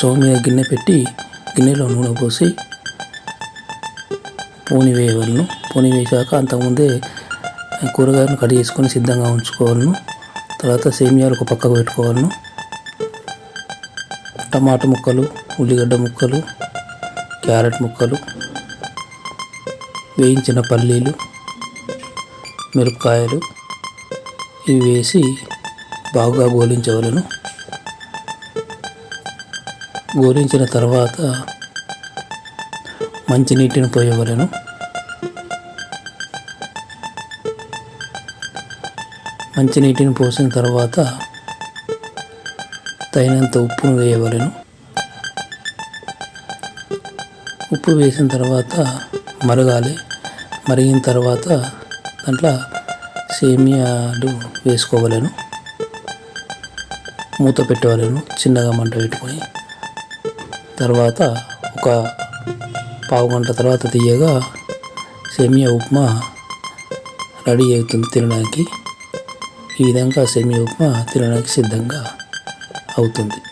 Stove మీద గిన్నె పెట్టి గిన్నెలో నూనె పోసి పోని వేయవలను. పోని వేసాక అంతకుముందే కూరగాయలను కట్ చేసుకొని సిద్ధంగా ఉంచుకోవాలను. తర్వాత సేమియాలు ఒక పక్కకు పెట్టుకోవాలను. టమాటా ముక్కలు, ఉల్లిగడ్డ ముక్కలు, క్యారెట్ ముక్కలు, వేయించిన పల్లీలు, మిరపకాయలు ఇవి వేసి బాగా గోలించవలను. గోలించిన తర్వాత మంచినీటిని పోయవలను. మంచినీటిని పోసిన తర్వాత తగినంత ఉప్పును వేయవలను. ఉప్పు వేసిన తర్వాత మరగాలి. మరిగిన తర్వాత దాంట్లో సేమియాలు వేసుకోవలను. మూత పెట్టవలను చిన్నగా మంట పెట్టుకొని. తర్వాత ఒక పావు గంట తర్వాత తీయగా సేమియా ఉప్మా రెడీ అవుతుంది తినడానికి. ఈ విధంగా సేమియా ఉప్మా తినడానికి సిద్ధంగా అవుతుంది.